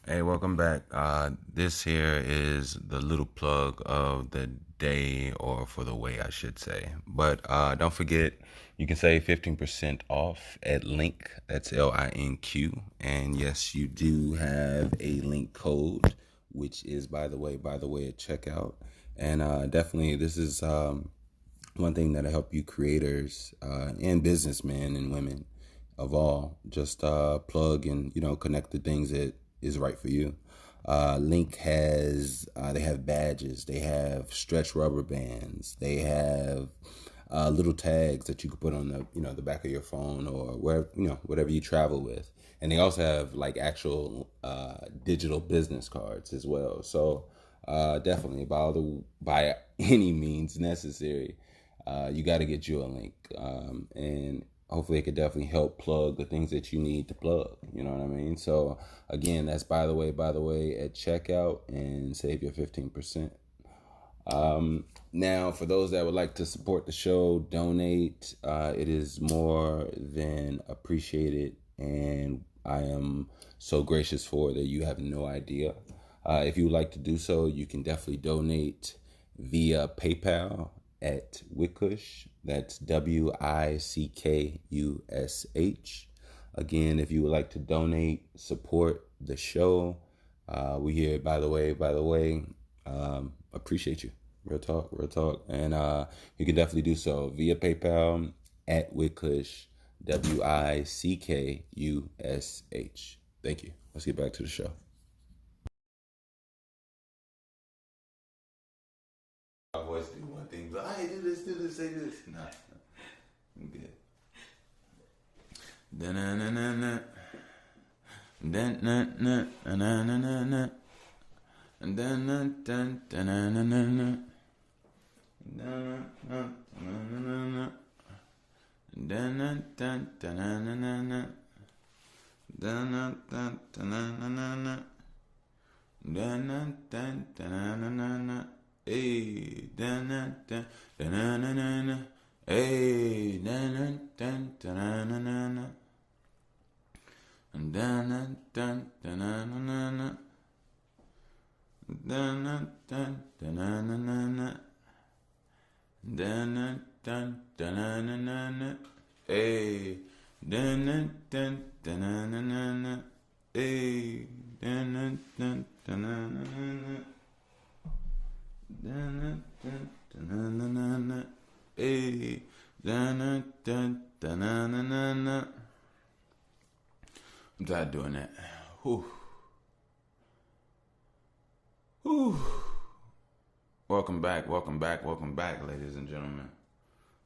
Hey, welcome back. This here is the little plug of the day, or for the way, I should say. But don't forget, you can save 15% off at Link. That's LINQ. And yes, you do have a link code, which is, by the way, at checkout. And definitely, this is one thing that'll help you creators and businessmen and women of all just plug and connect the things that is right for you. Link has they have badges, they have stretch rubber bands, they have little tags that you can put on the back of your phone or wherever whatever you travel with, and they also have like actual digital business cards as well. So definitely by any means necessary, you got to get you a link, and hopefully it could definitely help plug the things that you need to plug. You know what I mean? So again, that's by the way at checkout, and save your 15%. Now, for those that would like to support the show, donate. It is more than appreciated, and I am so gracious for that you have no idea. If you would like to do so, you can definitely donate via PayPal at Wickush. That's WICKUSH. Again, if you would like to donate, support the show, we here, by the way, appreciate you. Real talk, real talk. And you can definitely do so via PayPal at Wickush, WICKUSH. Thank you. Let's get back to the show. I always do one thing, but I do this, say this. Nah, I'm good. Da-na-na-na-na. Da-na-na-na-na-na-na. Da-na-na-na-na-na-na. Da-na-na-na-na-na. Da-na-na-na-na-na. Da-na-na-na-na-na. Da-na-na-na-na-na. Hey, da-na-na-na-na-na. Hey, da-na-na-na-na-na. Da-na-na-na-na-na. Da-na-na-na-na-na. Da-na-na-na-na-na. Hey, da-na-na-na-na-na. Hey, da-na-na-na-na-na. Da-na-na-na-na-na. Hey, da-na-na-na-na-na. I'm tired of doing that. Whew. Whew. Welcome back, ladies and gentlemen.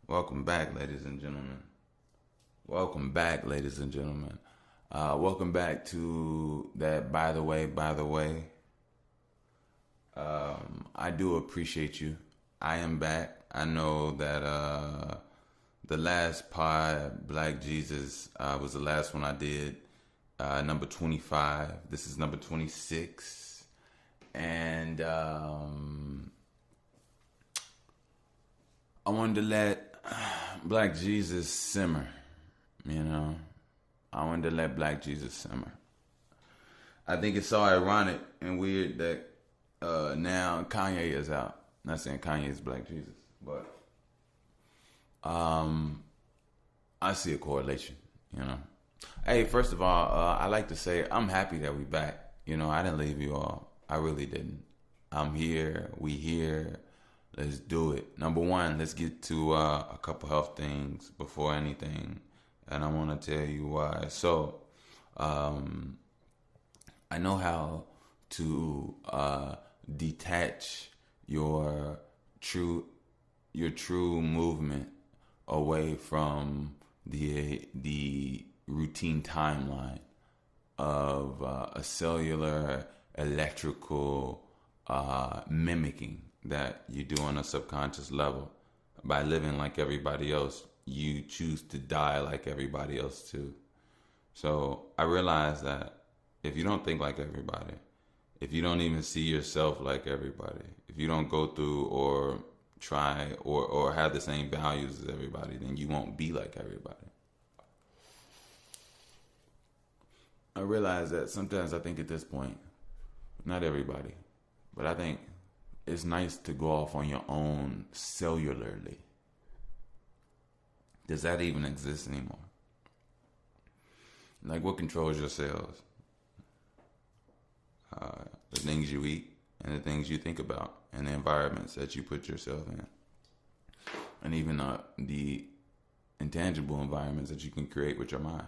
Welcome back, ladies and gentlemen. Welcome back, ladies and gentlemen. Welcome back to that. By the way. I do appreciate you. I am back. I know that the last pod, Black Jesus, was the last one I did. Number 25. This is number 26. And I wanted to let Black Jesus simmer. You know, I wanted to let Black Jesus simmer. I think it's so ironic and weird that now Kanye is out. Not saying Kanye is Black Jesus, but I see a correlation. You know, hey, first of all, I like to say I'm happy that we back. You know, I didn't leave you all. I really didn't. I'm here. We here. Let's do it. Number one, let's get to a couple health things before anything, and I want to tell you why. So, I know how to detach your true movement away from the routine timeline of a cellular electrical mimicking that you do on a subconscious level. By living like everybody else, you choose to die like everybody else too. So I realize that if you don't think like everybody, if you don't even see yourself like everybody, if you don't go through or try or have the same values as everybody, then you won't be like everybody. I realize that sometimes I think at this point Not everybody, but I think it's nice to go off on your own cellularly. Does that even exist anymore? Like, what controls your cells? The things you eat and the things you think about and the environments that you put yourself in. And even the intangible environments that you can create with your mind.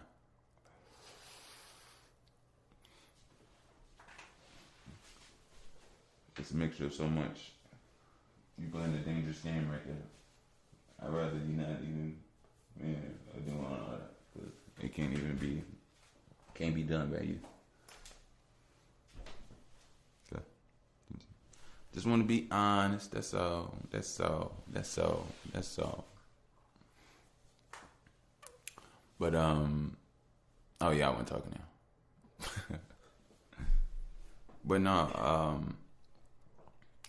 It's a mixture of so much. You playing a dangerous game right there. I'd rather you not even doing all that. Because it can't be done by you. Okay. Just want to be honest. That's all. But oh yeah, I wasn't talking now. But no,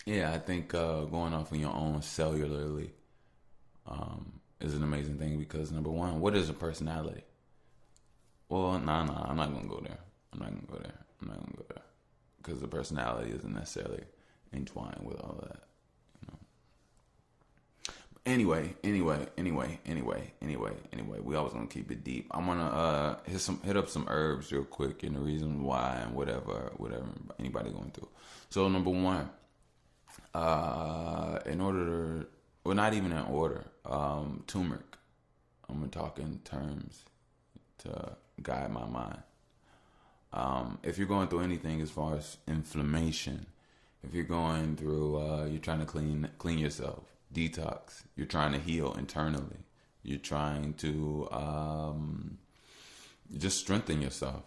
yeah, I think going off on your own cellularly is an amazing thing because number one, what is a personality? Well, nah, I'm not gonna go there. I'm not gonna go there because the personality isn't necessarily entwined with all of that. Anyway, we always gonna keep it deep. I'm gonna hit up some herbs real quick and the reason why and whatever anybody going through. So number one, in order to, well, not even in order, turmeric. I'm gonna talk in terms to guide my mind. If you're going through anything as far as inflammation, if you're going through, you're trying to clean yourself, detox, you're trying to heal internally, you're trying to just strengthen yourself.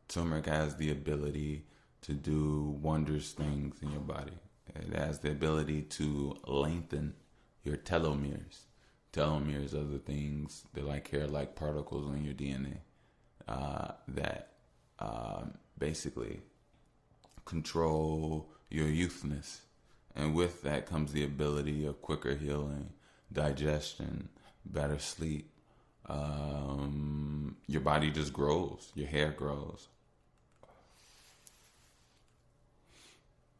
Turmeric has the ability to do wondrous things in your body. It has the ability to lengthen your telomeres. Telomeres are the things, they're like hair-like particles in your DNA that basically control your youthness. And with that comes the ability of quicker healing, digestion, better sleep. Your body just grows. Your hair grows.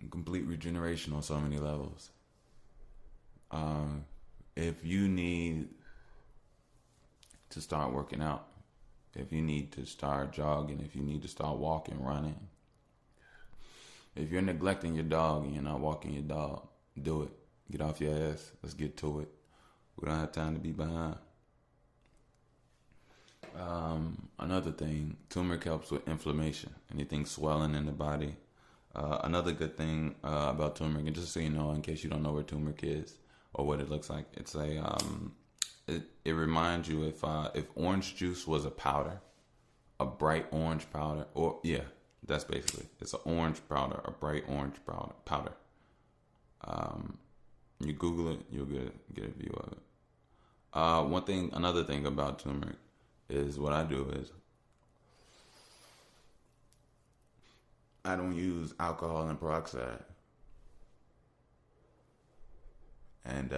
Complete regeneration on so many levels. If you need to start working out, if you need to start jogging, if you need to start walking, running, if you're neglecting your dog and you're not walking your dog, do it. Get off your ass. Let's get to it. We don't have time to be behind. Another thing, turmeric helps with inflammation. Anything swelling in the body. Another good thing about turmeric, and just so you know, in case you don't know where turmeric is or what it looks like, it's it reminds you if orange juice was a powder, a bright orange powder, or yeah, that's basically it's an orange powder, a bright orange powder. You Google it, you'll get a view of it. Another thing about turmeric is what I do is I don't use alcohol and peroxide. And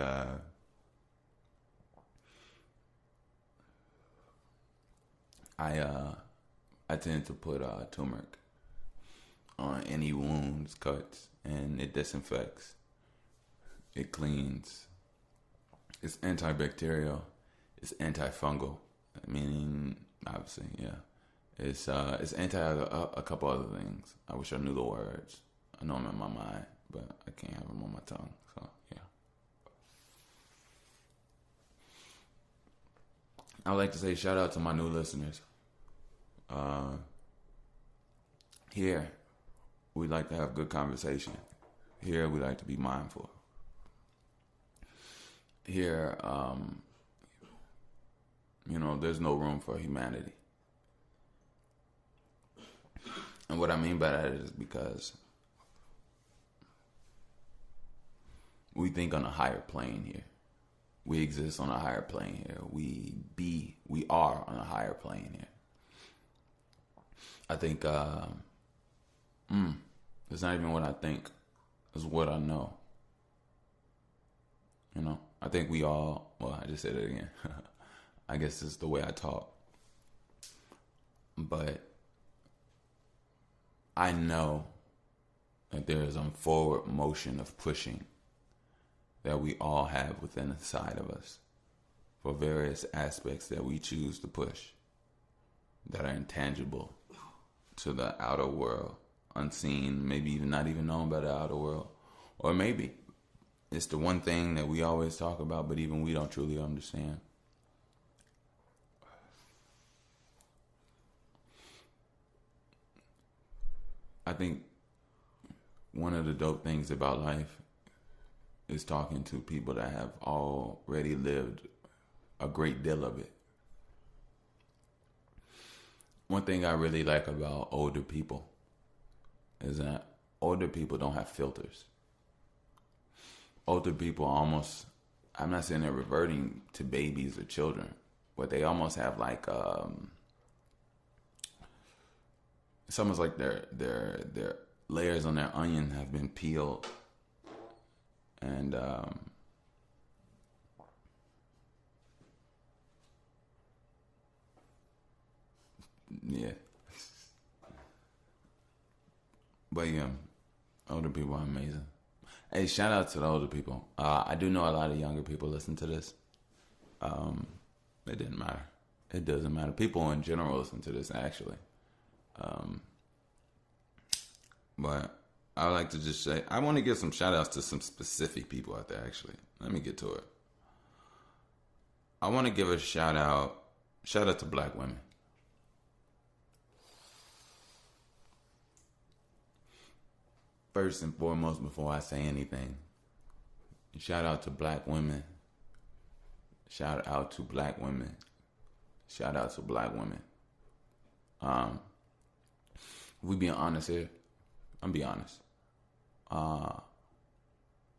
I tend to put turmeric on any wounds, cuts, and it disinfects. It cleans. It's antibacterial. It's antifungal. Meaning, obviously, yeah. It's anti a couple other things. I wish I knew the words. I know them in my mind, but I can't have them on my tongue. So yeah. I would like to say shout out to my new listeners. Here, we like to have good conversation. Here, we like to be mindful. Here, there's no room for humanity. And what I mean by that is because we think on a higher plane here. We exist on a higher plane here. We are on a higher plane here. I think it's not even what I think, it's what I know. I think we all, well, I just said it again. I guess it's the way I talk. But I know that there is a forward motion of pushing that we all have within inside of us for various aspects that we choose to push that are intangible to the outer world, unseen, maybe even not even known by the outer world. Or maybe it's the one thing that we always talk about, but even we don't truly understand. I think one of the dope things about life is talking to people that have already lived a great deal of it. One thing I really like about older people is that older people don't have filters. Older people almost, I'm not saying they're reverting to babies or children, but they almost have like, it's almost like their layers on their onion have been peeled. And yeah. But yeah, older people are amazing. Hey, shout out to the older people. I do know a lot of younger people listen to this. It didn't matter. It doesn't matter. People in general listen to this, actually. But I would like to just say, I want to give some shout outs to some specific people out there, actually. Let me get to it. I want to give a shout out to black women. First and foremost, before I say anything, shout out to black women. Shout out to black women. Shout out to black women. If we being honest here, I'm being honest.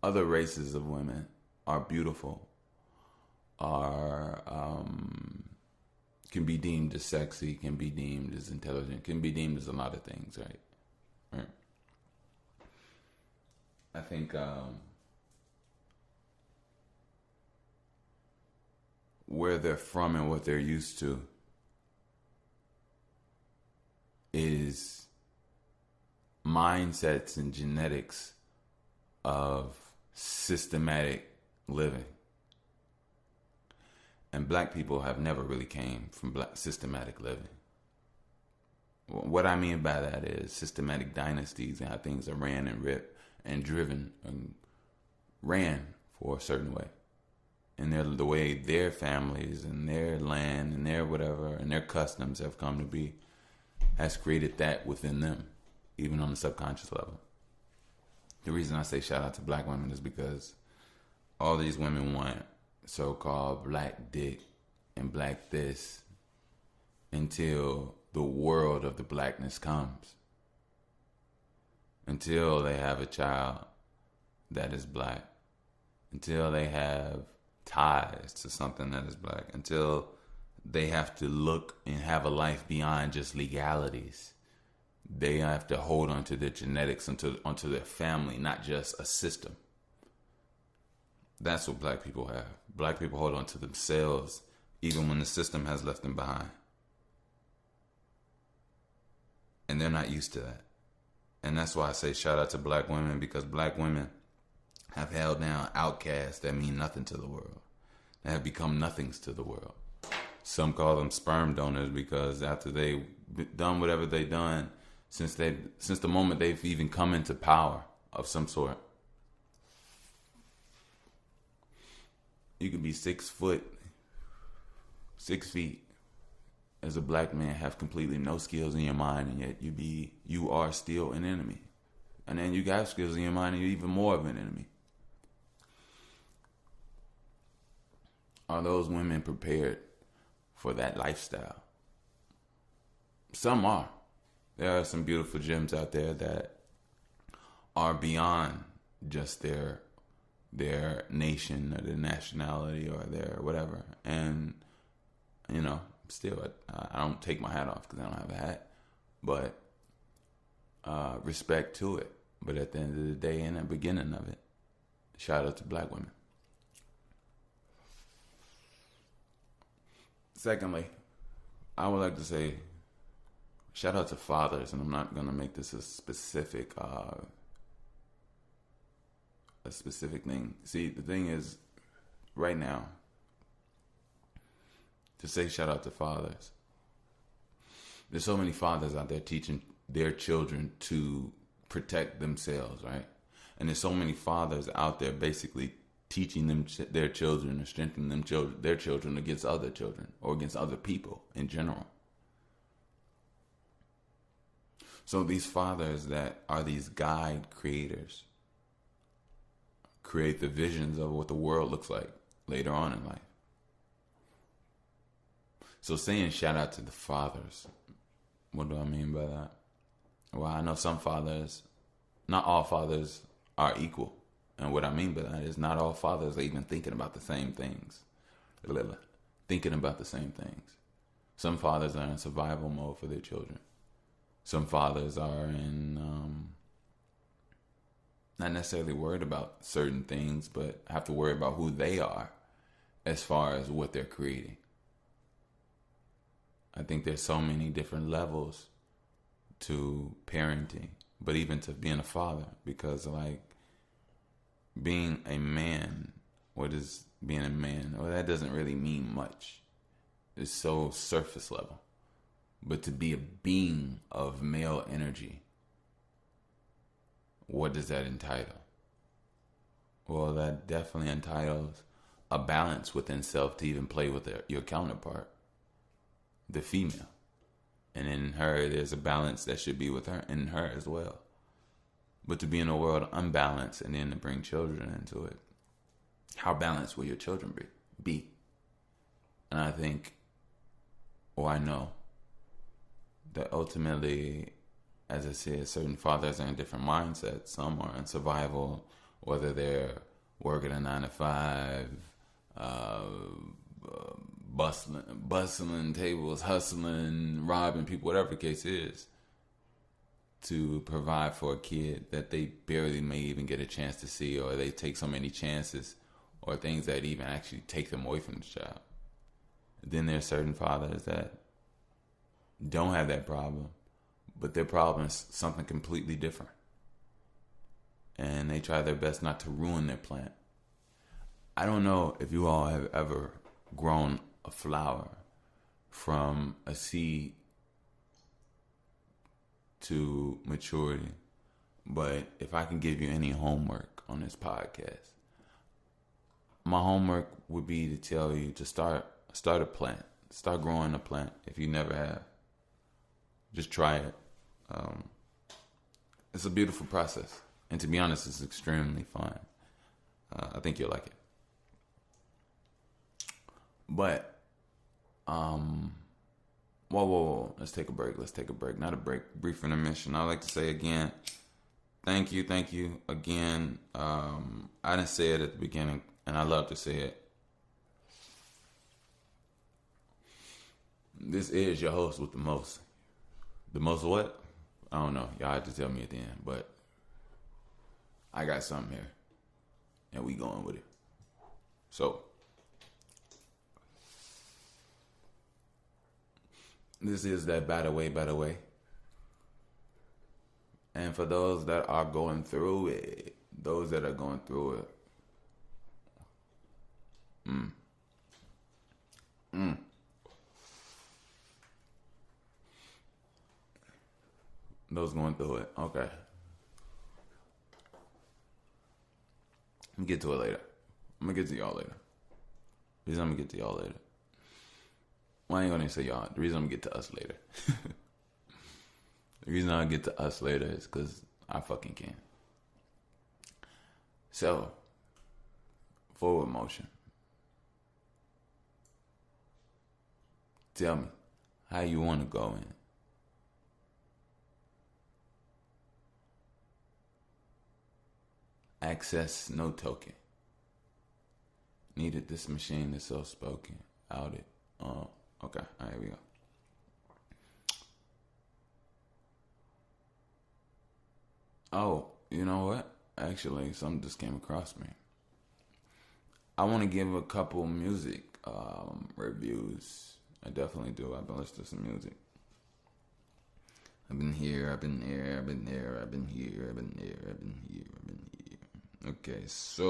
Other races of women are beautiful, can be deemed as sexy, can be deemed as intelligent, can be deemed as a lot of things, right? I think where they're from and what they're used to is mindsets and genetics of systematic living. And black people have never really came from systematic living. What I mean by that is systematic dynasties and how things are ran and ripped and driven and ran for a certain way. And the way their families and their land and their whatever and their customs have come to be has created that within them, even on the subconscious level. The reason I say shout out to black women is because all these women want so-called black dick and black this until the world of the blackness comes. Until they have a child that is black. Until they have ties to something that is black. Until they have to look and have a life beyond just legalities. They have to hold on to their genetics, onto their family, not just a system. That's what black people have. Black people hold on to themselves even when the system has left them behind. And they're not used to that. And that's why I say shout out to black women, because black women have held down outcasts that mean nothing to the world. They have become nothings to the world. Some call them sperm donors because after they've done whatever they've done, since the moment they've even come into power of some sort. You can be 6 feet, as a black man, have completely no skills in your mind, and yet you are still an enemy. And then you got skills in your mind, and you're even more of an enemy. Are those women prepared for that lifestyle? Some are. There are some beautiful gems out there that are beyond just their nation or their nationality or their whatever. And, still, I don't take my hat off because I don't have a hat. But respect to it. But at the end of the day, in the beginning of it, shout out to black women. Secondly, I would like to say shout out to fathers, and I'm not going to make this a specific a specific thing. See, the thing is, right now, to say shout out to fathers, there's so many fathers out there teaching their children to protect themselves, right? And there's so many fathers out there basically teaching them their children or strengthening their children against other children or against other people in general. So these fathers that are these guide creators create the visions of what the world looks like later on in life. So saying shout out to the fathers, what do I mean by that? Well, I know some fathers, not all fathers are equal. And what I mean by that is not all fathers are even thinking about the same things. Thinking about the same things. Some fathers are in survival mode for their children. Some fathers are in, not necessarily worried about certain things, but have to worry about who they are as far as what they're creating. I think there's so many different levels to parenting, but even to being a father, because like being a man, what is being a man? Well, that doesn't really mean much. It's so surface level. But to be a being of male energy, what does that entitle? Well, that definitely entitles a balance within self to even play with your counterpart, the female. And in her, there's a balance that should be with her, in her as well. But to be in a world unbalanced and then to bring children into it, how balanced will your children be? And I think, or I know, that ultimately, as I said, certain fathers are in different mindsets. Some are in survival, whether they're working a 9 to 5, bustling tables, hustling, robbing people, whatever the case is, to provide for a kid that they barely may even get a chance to see, or they take so many chances or things that even actually take them away from the child. Then there's certain fathers that don't have that problem, but their problem is something completely different. And they try their best not to ruin their plant. I don't know if you all have ever grown a flower from a seed to maturity, but if I can give you any homework on this podcast, my homework would be to tell you to start a plant. Start growing a plant if you never have. Just try it. It's a beautiful process. And to be honest, it's extremely fun. I think you'll like it. But, whoa. Let's take a break. Not a break. Brief intermission. I'd like to say again, thank you again. I didn't say it at the beginning, and I love to say it. This is your host with the most. The most what? I don't know. Y'all have to tell me at the end. But I got something here. And we going with it. So, this is that better way. And for those that are going through it, those going through it. Okay. Let me get to it later. I'm going to get to y'all later. The reason I'm going to get to y'all later. Well, I ain't going to say y'all. The reason I'm going to get to us later. The reason I'll get to us later is because I fucking can. So, forward motion. Tell me how you want to go in. Access no token. Needed this machine is so spoken. Out it. Okay. All right, here we go. Oh, you know what? Actually, something just came across me. I want to give a couple music reviews. I definitely do. I've been listening to some music. I've been here, I've been there, I've been there, I've been here, I've been there, I've been here, I've been here. Okay, so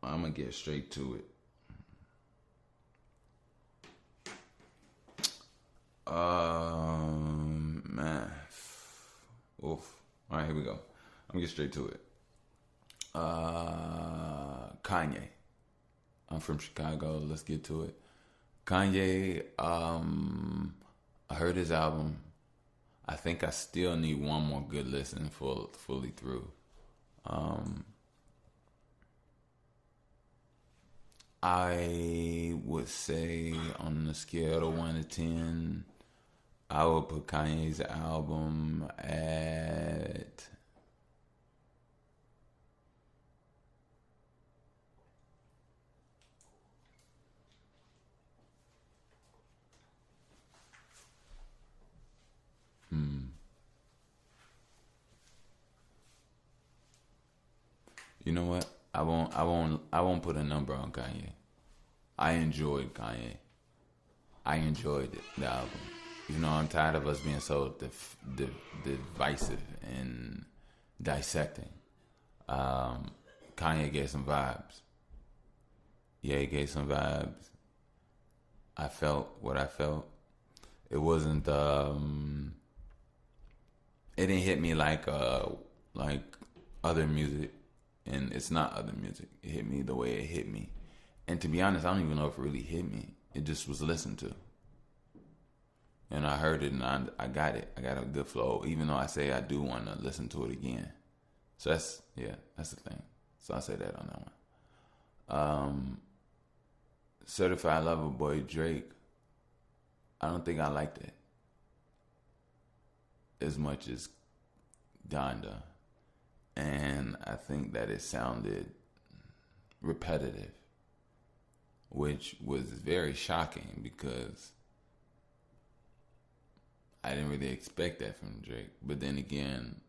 I'm gonna get straight to it. Man, oof. All right, here we go. I'm gonna get straight to it. Kanye. I'm from Chicago. Let's get to it. Kanye. I heard his album. I think I still need one more good listen fully through. Um, I would say on the scale of 1 to 10, I would put Kanye's album at you know what? I won't put a number on Kanye. I enjoyed Kanye. I enjoyed the album. You know, I'm tired of us being so divisive and dissecting. Um, Kanye gave some vibes. Yeah, he gave some vibes. I felt what I felt. It wasn't. It didn't hit me like other music, and it's not other music. It hit me the way it hit me, and to be honest, I don't even know if it really hit me. It just was listened to, and I heard it, and I got it. I got a good flow, even though I say I do want to listen to it again. So that's the thing. So I say that on that one. Certified Lover Boy Drake. I don't think I liked it as much as Donda, and I think that it sounded repetitive, which was very shocking because I didn't really expect that from Drake. But then again,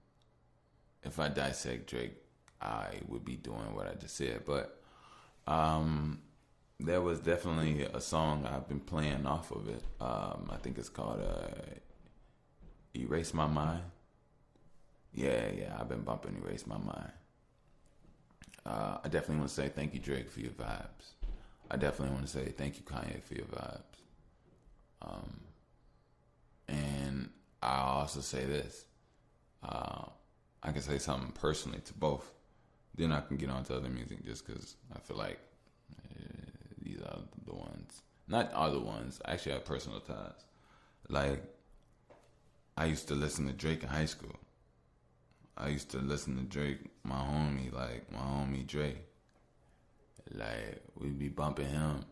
if I dissect Drake, I would be doing what I just said. But there was definitely a song I've been playing off of it. I think it's called Erase My Mind. Yeah, I've been bumping Erase My Mind. I definitely want to say thank you, Drake, for your vibes. I definitely want to say thank you, Kanye, for your vibes. And I also say this. I can say something personally to both. Then I can get on to other music just because I feel like these are the ones. Not all the ones. I actually have personal ties. Like, I used to listen to Drake in high school. I used to listen to Drake, my homie Drake. Like, we'd be bumping him.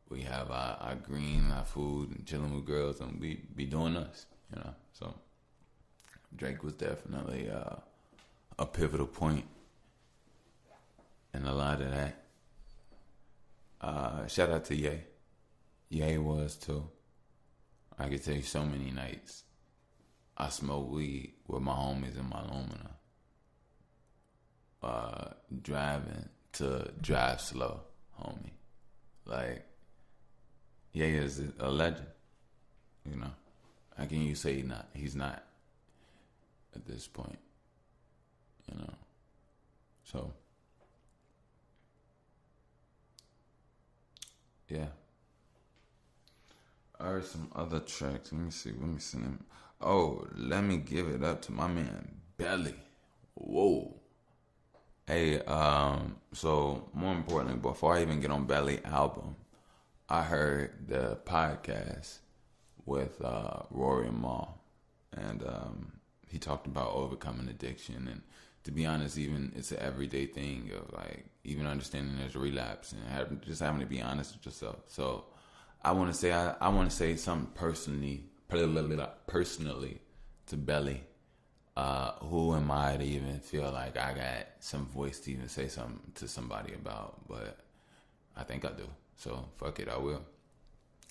We have our green, our food, and chilling with girls, and we be doing us, you know. So, Drake was definitely a pivotal point in a lot of that. Shout out to Ye. Ye was too. I could tell you so many nights I smoked weed with my homies in my Lumina. Driving to drive slow, homie. Like, Ye is a legend, you know. How can you say he's not at this point, you know? So, yeah. I heard some other tracks. Let me see them. Oh, let me give it up to my man Belly. Whoa. Hey, so more importantly, before I even get on Belly album, I heard the podcast with Rory and Mal, and he talked about overcoming addiction, and to be honest, even it's an everyday thing of like even understanding there's a relapse and just having to be honest with yourself. So I want to say I want to say something personally to Belly. Who am I to even feel like I got some voice to even say something to somebody about? But I think I do. So fuck it, I will.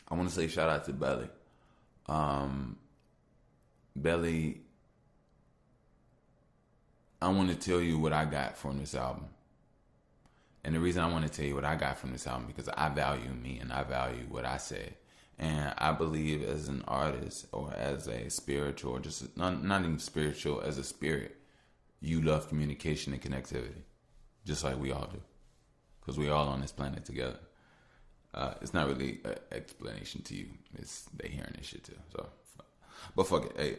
I want to say shout out to Belly. Belly, I want to tell you what I got from this album. And the reason I want to tell you what I got from this album because I value me and I value what I say. And I believe as an artist or as a spiritual, or just not even spiritual, as a spirit, you love communication and connectivity, just like we all do, because we're all on this planet together. It's not really an explanation to you. It's they hearing this shit too. So, but fuck it. Hey,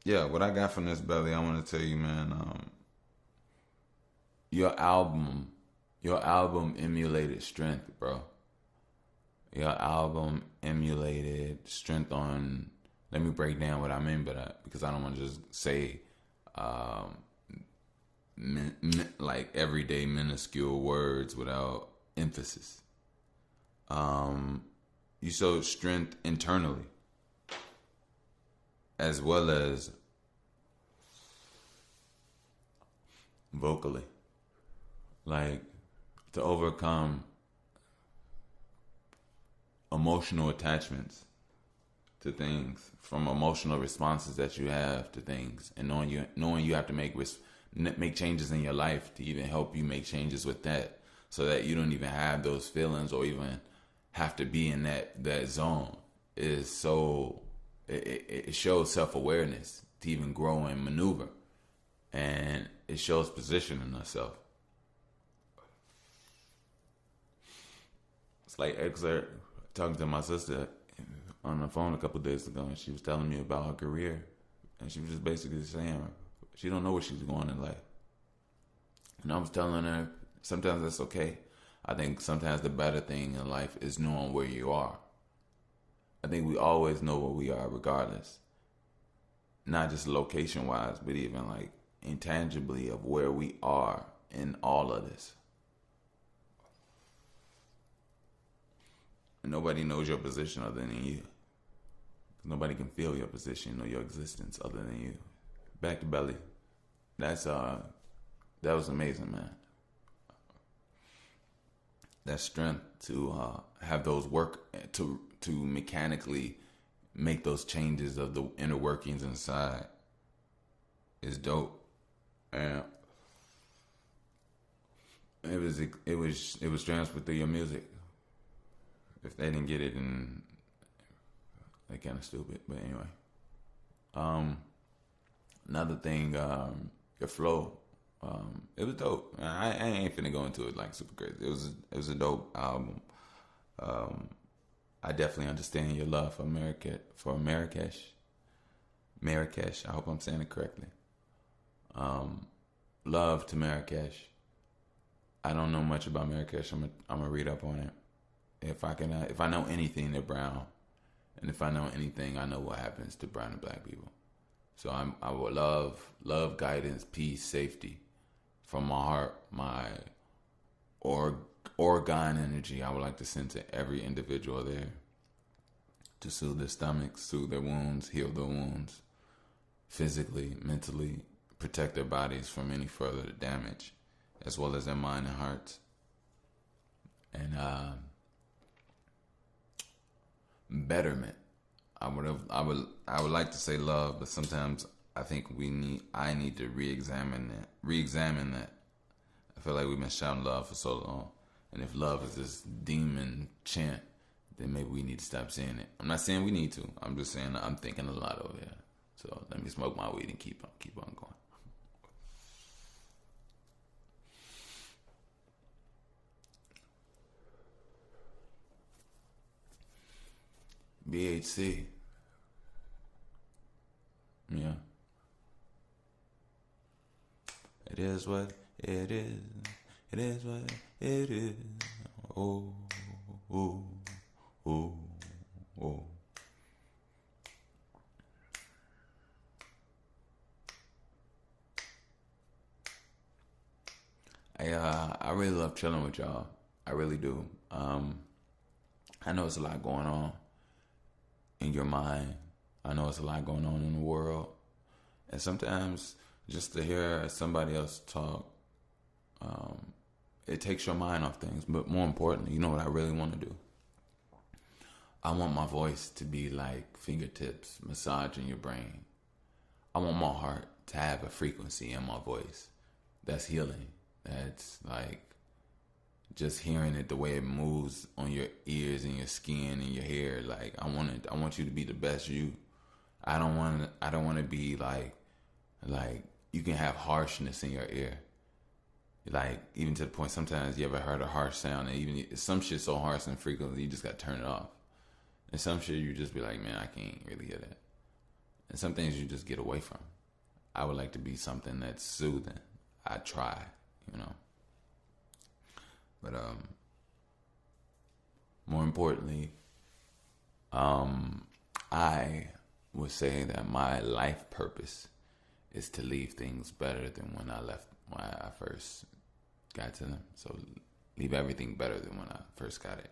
yeah, what I got from this belly, I want to tell you, man. Your album, your album emulated strength, bro. Your album emulated strength on. Let me break down what I mean by that, because I don't want to just say um, like everyday minuscule words without emphasis. You showed strength internally as well as vocally, like to overcome emotional attachments to things, from emotional responses that you have to things, and knowing you have to make changes in your life to even help you make changes with that, so that you don't even have those feelings or even have to be in that zone, is so it shows self-awareness to even grow and maneuver, and it shows positioning yourself. It's like talking to my sister on the phone a couple of days ago, and she was telling me about her career, and she was just basically saying she don't know where she's going in life. And I was telling her sometimes that's okay. I think sometimes the better thing in life is knowing where you are. I think we always know where we are regardless, not just location wise, but even like intangibly of where we are in all of this. And nobody knows your position other than you. Nobody can feel your position or your existence other than you. Back to Belly. That was amazing, man. That strength to have those work to mechanically make those changes of the inner workings inside is dope. And it was transferred through your music. If they didn't get it, and they kind of stupid. But anyway, another thing, your flow, it was dope. I ain't finna go into it like super crazy. It was a dope album. I definitely understand your love for Marrakesh. Marrakesh. I hope I'm saying it correctly. Love to Marrakesh. I don't know much about Marrakesh. I'm gonna read up on it. If I know anything, they're brown, and if I know anything, I know what happens to brown and black people. So I would love guidance, peace, safety from my heart, my orgone energy. I would like to send to every individual there to soothe their stomachs, soothe their wounds, heal their wounds, physically, mentally, protect their bodies from any further damage, as well as their mind and hearts. And betterment. I would like to say love, but sometimes I think I need to re-examine that. I feel like we've been shouting love for so long, and if love is this demon chant, then maybe we need to stop saying it. I'm not saying we need to. I'm just saying I'm thinking a lot over here. So let me smoke my weed and keep on going. BHC. Yeah. It is what it is. It is what it is. Oh, oh, oh, oh. I really love chilling with y'all. I really do. I know it's a lot going on in your mind. I know it's a lot going on in the world. And sometimes just to hear somebody else talk, it takes your mind off things. But more importantly, you know what I really want to do? I want my voice to be like fingertips massaging your brain. I want my heart to have a frequency in my voice that's healing. That's like just hearing it, the way it moves on your ears and your skin and your hair. Like I want you to be the best you. I don't want to be like you can have harshness in your ear. Like even to the point sometimes you ever heard a harsh sound and even some shit so harsh and frequently you just got to turn it off. And some shit you just be like, man, I can't really hear that. And some things you just get away from. I would like to be something that's soothing. I try, you know. But more importantly, I would say that my life purpose is to leave things better than when I first got to them. So leave everything better than when I first got it,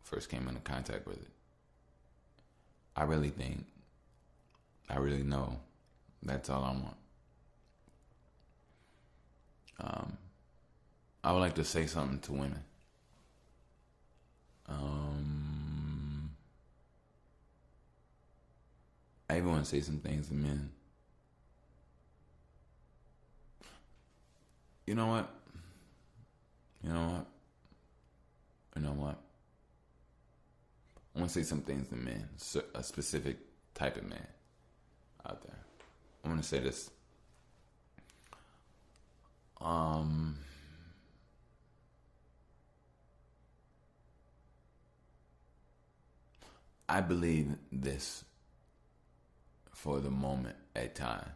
first came into contact with it. I really know that's all I want. I would like to say something to women. I even want to say some things to men. You know what? You know what? You know what? I want to say some things to men, a specific type of man out there. I want to say this. I believe this for the moment at time.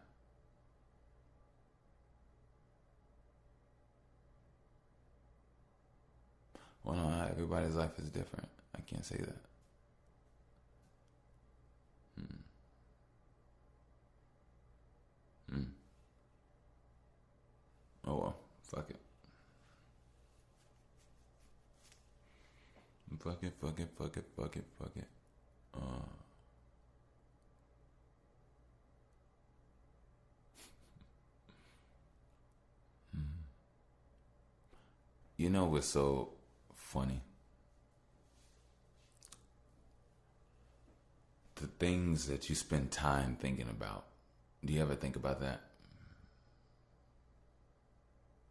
Well, no, everybody's life is different. I can't say that. Oh well, fuck it. Fuck it, fuck it, fuck it, fuck it, fuck it. You know what's so funny? The things that you spend time thinking about. Do you ever think about that?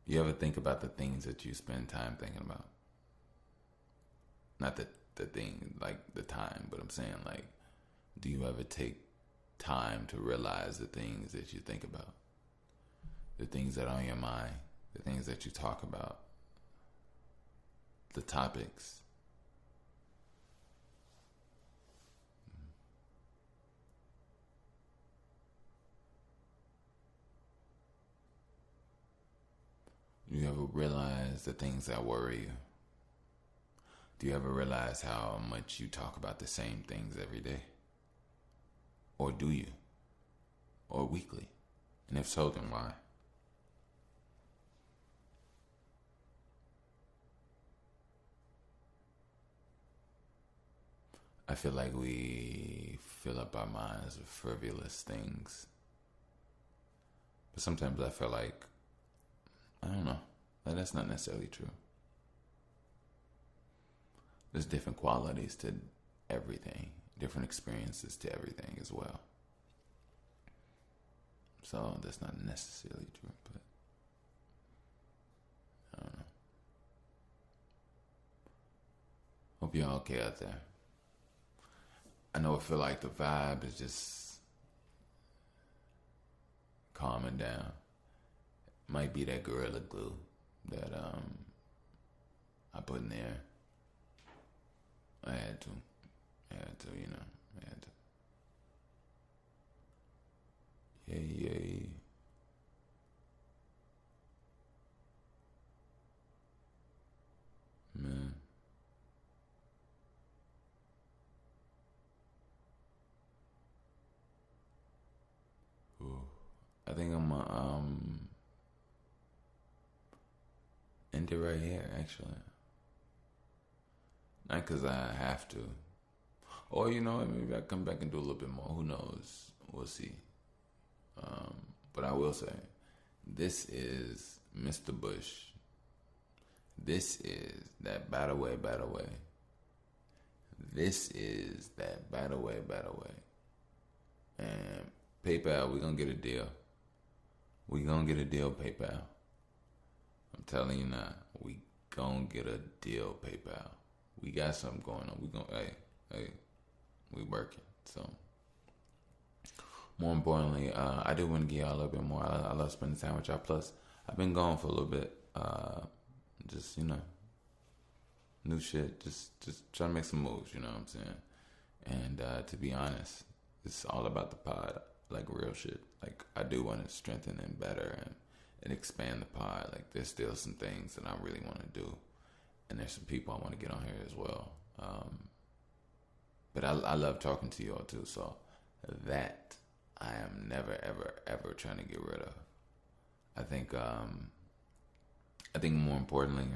You ever think about the things that you spend time thinking about? Not the thing, like the time, but I'm saying, like, do you ever take time to realize the things that you think about? The things that are on your mind, the things that you talk about, the topics. Do you ever realize the things that worry you? Do you ever realize how much you talk about the same things every day? Or do you? Or weekly? And if so, then why? I feel like we fill up our minds with frivolous things. But sometimes I feel like, I don't know, that's not necessarily true. There's different qualities to everything, different experiences to everything as well. So that's not necessarily true, but I don't know. Hope you're okay out there. I know I feel like the vibe is just calming down. Might be that Gorilla Glue that I put in there. I had to, you know, I had to. Yay. Man. Ooh. I think I'm end it right here, actually. Not because I have to. Or, you know, maybe I come back and do a little bit more. Who knows? We'll see. But I will say, this is Mr. Bush. This is that Battle Way. This is that Battle Way. And PayPal, we're going to get a deal. We're going to get a deal, PayPal. I'm telling you now, we Gonna get a deal, PayPal. We got something going on. We gonna hey, we working. So more importantly, I do want to get y'all a little bit more. I love spending time with y'all. Plus, I've been gone for a little bit. Just new shit. Just trying to make some moves. You know what I'm saying? And to be honest, it's all about the pod, like real shit. Like I do want to strengthen and better and expand the pod. Like there's still some things that I really want to do, and there's some people I want to get on here as well. But I love talking to you all too. So that I am never ever ever trying to get rid of. I think more importantly,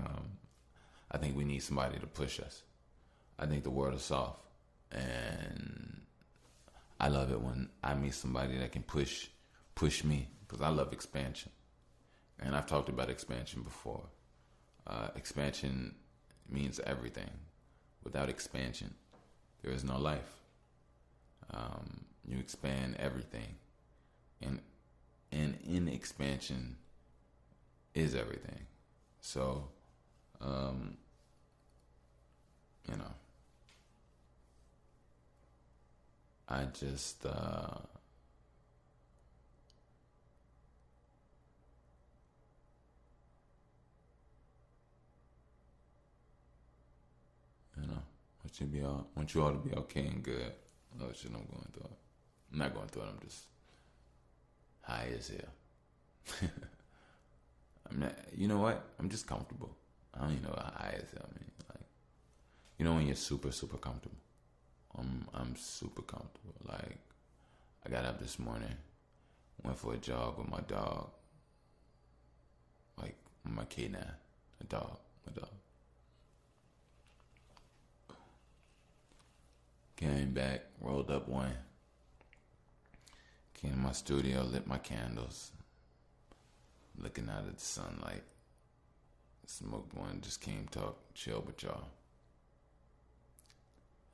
I think we need somebody to push us. I think the world is soft, and I love it when I meet somebody that can push me, because I love expansion. And I've talked about expansion before. Expansion means everything. Without expansion, there is no life. You expand everything, and in expansion is everything. So, you know, I just want you all to be okay and good. Oh shit, I'm going through it. I'm not going through it. I'm just high as hell. I'm not. You know what? I'm just comfortable. I don't even know what high as hell mean. Like, when you're super super comfortable. I'm super comfortable. Like, I got up this morning, went for a jog with my dog. Like my canine, my dog. Came back, rolled up one. Came to my studio, lit my candles. Looking out at the sunlight. Smoked one, just came talk, chill with y'all.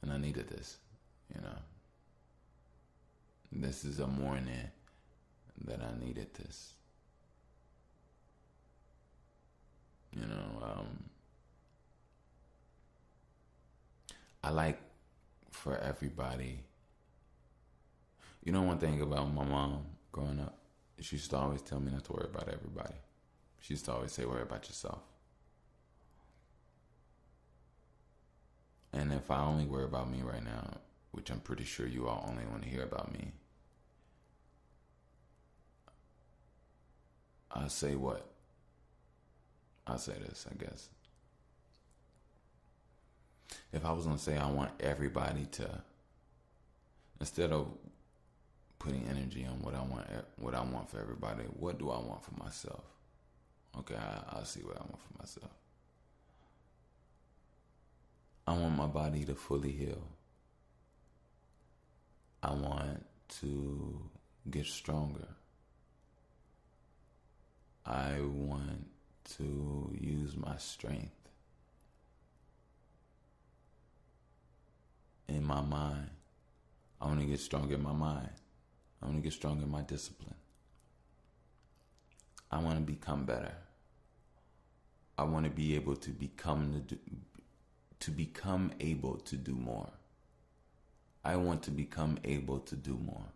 And I needed this, This is a morning that I needed this. I like for everybody. One thing about my mom growing up, she used to always tell me not to worry about everybody. She used to always say, worry about yourself. And if I only worry about me right now, which I'm pretty sure you all only want to hear about me, I'll say what? I'll say this, I guess. If I was going to say I want everybody to, instead of putting energy on what I want for everybody, what do I want for myself? Okay, I'll see what I want for myself. I want my body to fully heal. I want to get stronger. I want to use my strength in my mind. I want to get stronger in my mind. I want to get stronger in my discipline. I want to become better. I want to be able to become able to do more. I want to become able to do more.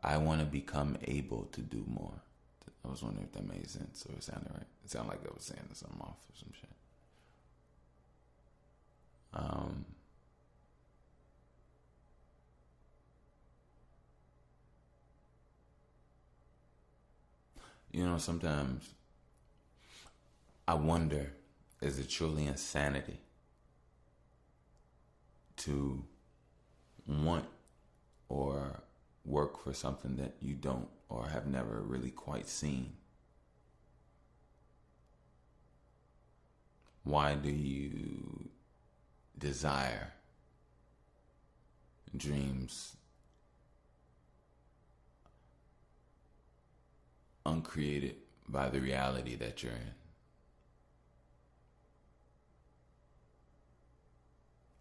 I want to become able to do more. I was wondering if that made sense or it sounded right. It sounded like I was saying something off or some shit. Sometimes I wonder, is it truly insanity to want or work for something that you don't or have never really quite seen? Why do you desire dreams uncreated by the reality that you're in?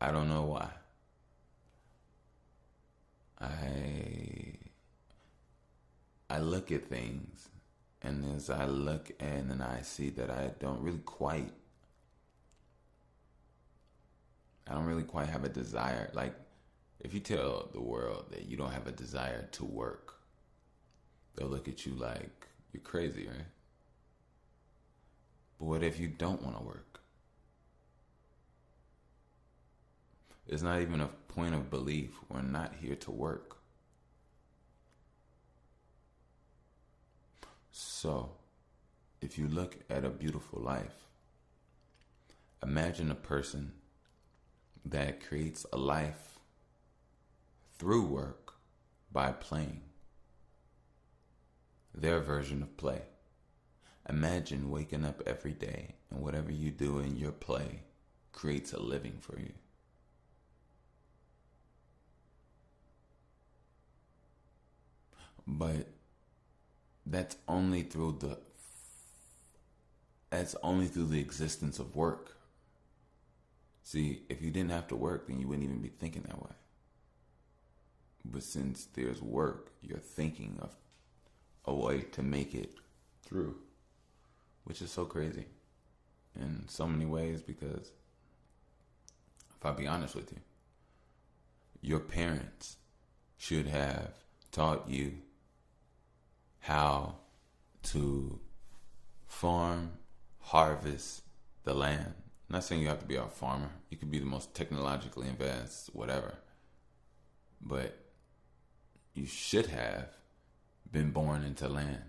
I don't know why. I look at things And as I look and I see that I don't really quite have a desire. Like, if you tell the world that you don't have a desire to work, they'll look at you like you're crazy, right? But what if you don't want to work? It's not even a point of belief. We're not here to work. So, if you look at a beautiful life, imagine a person that creates a life through work by playing. Their version of play. Imagine waking up every day and whatever you do in your play creates a living for you. But that's only through the existence of work. See, if you didn't have to work, then you wouldn't even be thinking that way. But since there's work, you're thinking of a way to make it through, which is so crazy in so many ways, because if I'll be honest with you, your parents should have taught you how to farm, harvest the land. I'm not saying you have to be a farmer. You could be the most technologically advanced, whatever. But you should have been born into land.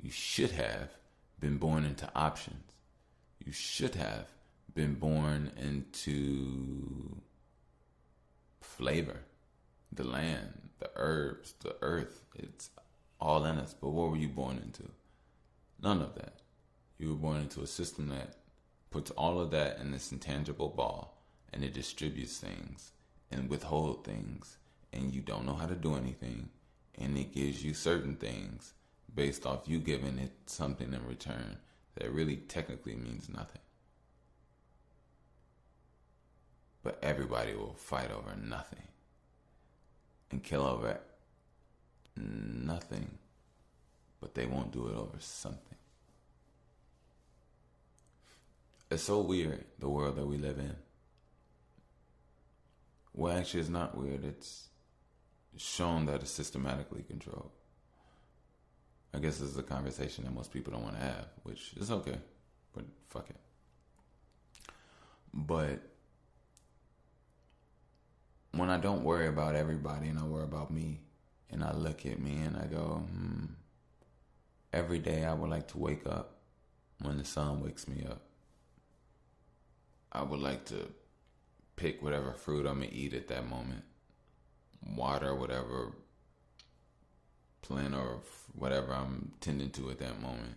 You should have been born into options. You should have been born into flavor, the land, the herbs, the earth. It's all in us. But what were you born into? None of that. You were born into a system that puts all of that in this intangible ball, and it distributes things and withhold things, and you don't know how to do anything, and it gives you certain things based off you giving it something in return that really technically means nothing. But everybody will fight over nothing and kill over nothing, but they won't do it over something. It's so weird, the world that we live in. Well, actually, it's not weird. It's shown that it's systematically controlled. I guess this is a conversation that most people don't want to have, which is okay, but fuck it. But when I don't worry about everybody and I worry about me, and I look at me and I go, every day I would like to wake up when the sun wakes me up. I would like to pick whatever fruit I'm going to eat at that moment. Water whatever plant or whatever I'm tending to at that moment.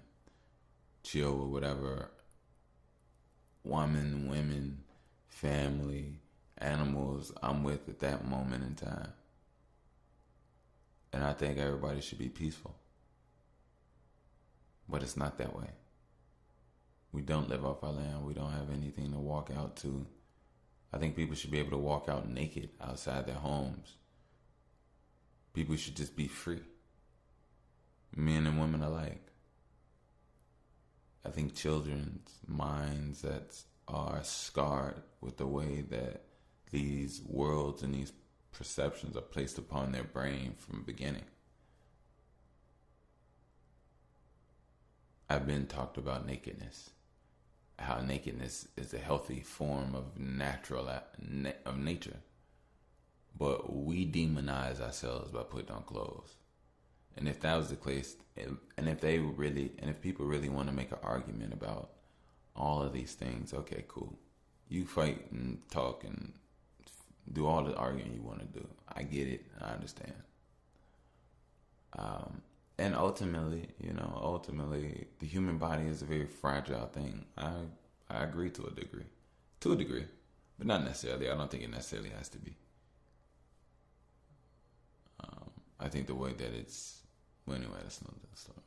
Chill with whatever women, family, animals I'm with at that moment in time. And I think everybody should be peaceful. But it's not that way. We don't live off our land. We don't have anything to walk out to. I think people should be able to walk out naked outside their homes. People should just be free. Men and women alike. I think children's minds that are scarred with the way that these worlds and these perceptions are placed upon their brain from the beginning. I've been talked about nakedness. How nakedness is a healthy form of of nature. But we demonize ourselves by putting on clothes. And if that was the case, and if people really want to make an argument about all of these things, okay, cool. You fight and talk and do all the arguing you want to do. I get it. I understand. And ultimately, the human body is a very fragile thing. I agree to a degree, but not necessarily. I don't think it necessarily has to be. I think the way that it's, well, anyway, that's another story.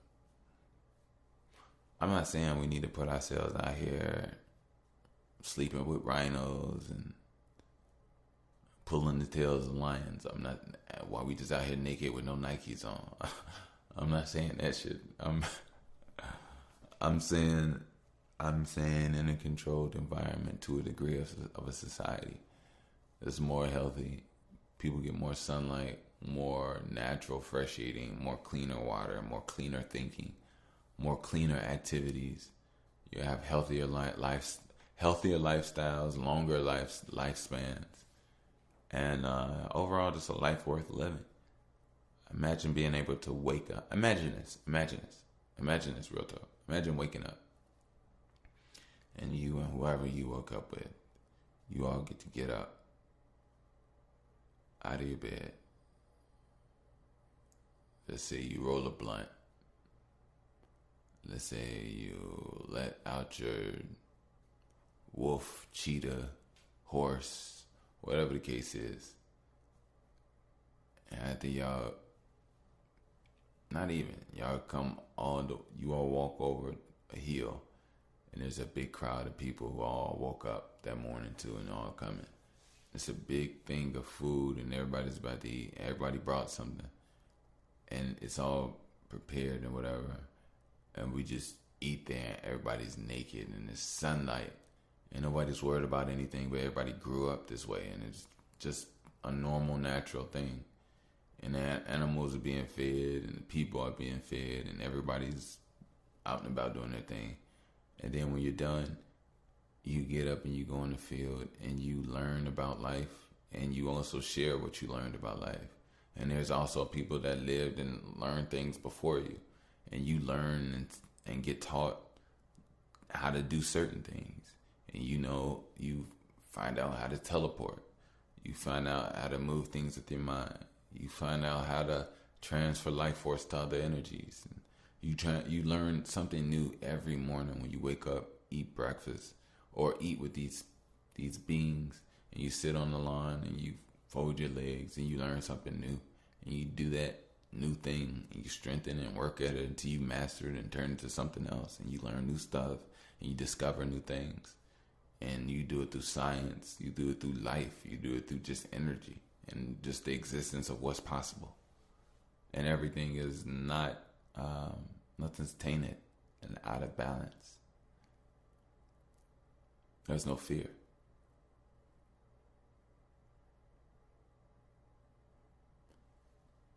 I'm not saying we need to put ourselves out here sleeping with rhinos and pulling the tails of lions. I'm not, while we just out here naked with no Nikes on. I'm not saying that shit. I'm saying, I'm saying in a controlled environment to a degree of a society that's more healthy. People get more sunlight, more natural, fresh eating, more cleaner water, more cleaner thinking, more cleaner activities. You have healthier lifestyles, longer lifespans, and overall, just a life worth living. Imagine being able to wake up. Imagine this. Imagine this. Imagine this, real talk. Imagine waking up and you and whoever you woke up with, you all get to get up out of your bed. Let's say you roll a blunt. Let's say you let out your wolf, cheetah, horse, whatever the case is. And after y'all, not even, y'all come on, you all walk over a hill, and there's a big crowd of people who all woke up that morning too, and all coming. It's a big thing of food, and everybody's about to eat. Everybody brought something, and it's all prepared and whatever. And we just eat there. Everybody's naked, and there's sunlight, and nobody's worried about anything. But everybody grew up this way, and it's just a normal, natural thing. And the animals are being fed, and the people are being fed, and everybody's out and about doing their thing. And then when you're done, you get up and you go in the field and you learn about life, and you also share what you learned about life. And there's also people that lived and learned things before you, and you learn and get taught how to do certain things. And you find out how to teleport. You find out how to move things with your mind. You find out how to transfer life force to other energies. You learn something new every morning when you wake up, eat breakfast, or eat with these beings, and you sit on the lawn and you fold your legs and you learn something new, and you do that new thing and you strengthen it and work at it until you master it and turn it into something else, and you learn new stuff and you discover new things, and you do it through science, you do it through life, you do it through just energy and just the existence of what's possible, and everything is not nothing's tainted and out of balance. There's no fear.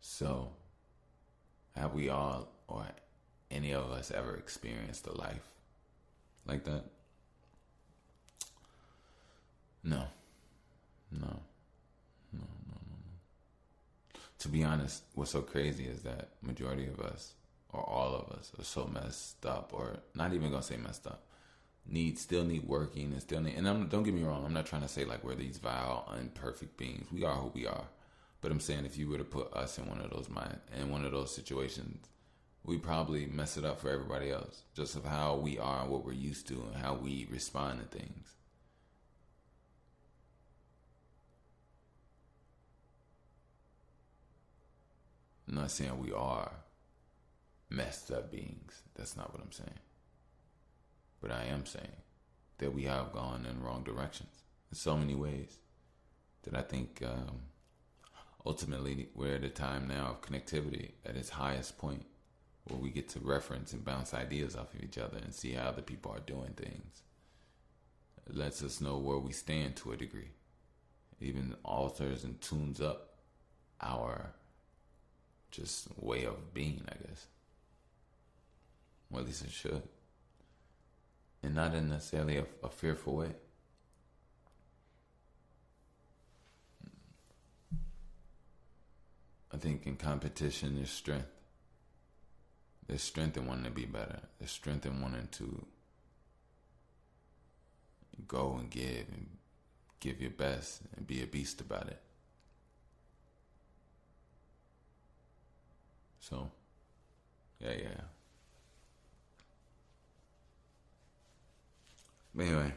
So, have we all, or any of us, ever experienced a life like that? No. No. No. To be honest, what's so crazy is that majority of us, or all of us, are so messed up, or not even gonna say messed up, still need working, and still need, and don't get me wrong, I'm not trying to say like we're these vile, imperfect beings. We are who we are. But I'm saying, if you were to put us in one of those situations, we probably mess it up for everybody else, just of how we are and what we're used to and how we respond to things. I'm not saying we are messed up beings. That's not what I'm saying. But I am saying that we have gone in wrong directions in so many ways that I think ultimately we're at a time now of connectivity at its highest point, where we get to reference and bounce ideas off of each other and see how other people are doing things. It lets us know where we stand to a degree. It even alters and tunes up our just way of being, I guess. Well, at least it should. And not in necessarily a fearful way. I think in competition there's strength. There's strength in wanting to be better. There's strength in wanting to go and give your best and be a beast about it. So, yeah. But anyway,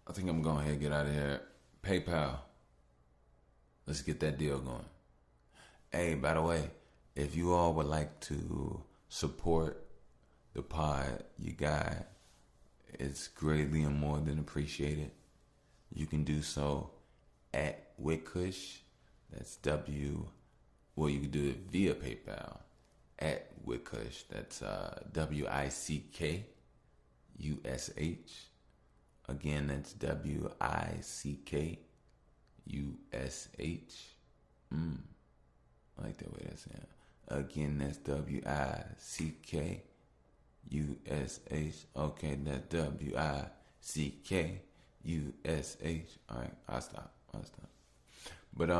I think I'm going to go ahead and get out of here. PayPal. Let's get that deal going. Hey, by the way, if you all would like to support the pod, you guys, it's greatly and more than appreciated. You can do so at Witkush. That's you can do it via PayPal at Wickush. That's WICKUSH. Again, that's WICKUSH. I like that way that's saying. Again, that's WICKUSH. Okay, that's WICKUSH. Alright, I'll stop. But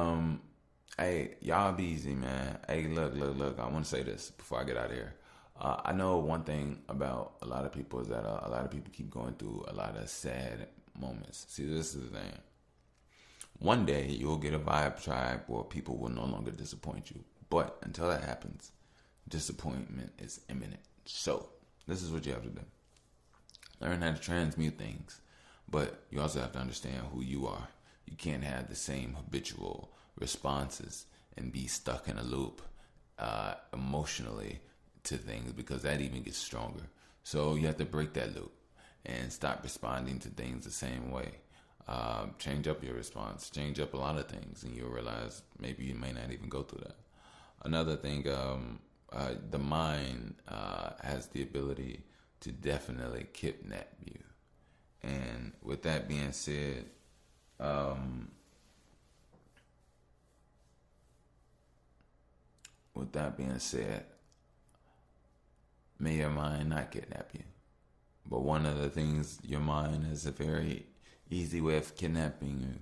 hey, y'all be easy, man. Hey, look. I want to say this before I get out of here. I know one thing about a lot of people is that a lot of people keep going through a lot of sad moments. See, this is the thing. One day you'll get a vibe tribe where people will no longer disappoint you. But until that happens, disappointment is imminent. So, this is what you have to do. Learn how to transmute things. But you also have to understand who you are. You can't have the same habitual responses and be stuck in a loop emotionally to things, because that even gets stronger. So you have to break that loop and stop responding to things the same way. Change up your response, change up a lot of things, and you'll realize maybe you may not even go through that. Another thing, the mind has the ability to definitely kidnap you. And with that being said, may your mind not kidnap you. But one of the things, your mind is a very easy way of kidnapping you.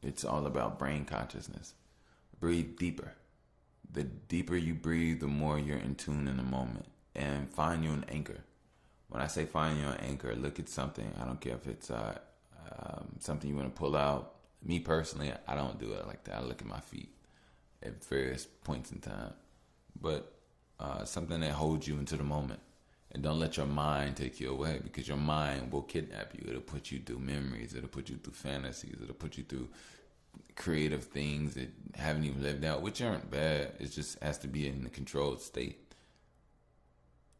It's all about brain consciousness. Breathe deeper. The deeper you breathe, the more you're in tune in the moment. And find you an anchor. When I say find your anchor, look at something. I don't care if it's something you want to pull out. Me personally, I don't do it like that. I look at my feet at various points in time. But something that holds you into the moment. And don't let your mind take you away, because your mind will kidnap you. It'll put you through memories. It'll put you through fantasies. It'll put you through creative things that haven't even lived out, which aren't bad. It just has to be in a controlled state.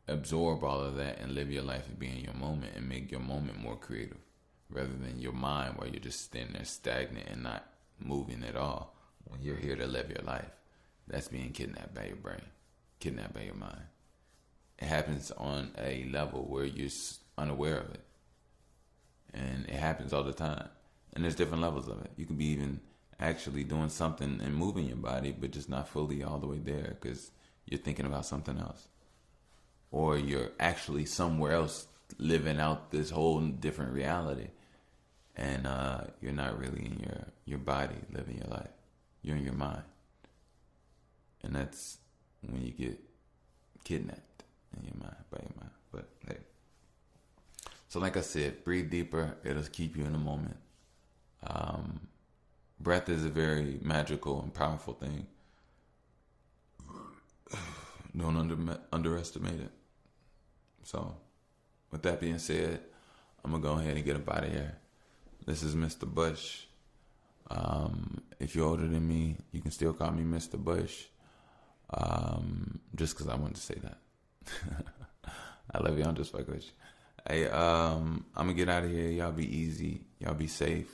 Absorb all of that and live your life and be in your moment and make your moment more creative, rather than your mind where you're just standing there stagnant and not moving at all. When you're here to live your life, that's being kidnapped by your brain, kidnapped by your mind. It happens on a level where you're unaware of it. And it happens all the time. And there's different levels of it. You can be even actually doing something and moving your body, but just not fully all the way there because you're thinking about something else. Or you're actually somewhere else living out this whole different reality. And you're not really in your body living your life. You're in your mind. And that's when you get kidnapped in your mind, by your mind. But hey. So like I said, breathe deeper. It'll keep you in the moment. Breath is a very magical and powerful thing. Don't underestimate it. So, with that being said, I'm going to go ahead and get up out of here. This is Mr. Bush. If you're older than me, you can still call me Mr. Bush. Just because I wanted to say that. I love you. I'm just fucking with you. Hey, I'm going to get out of here. Y'all be easy. Y'all be safe.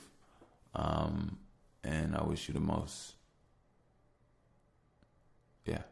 And I wish you the most. Yeah.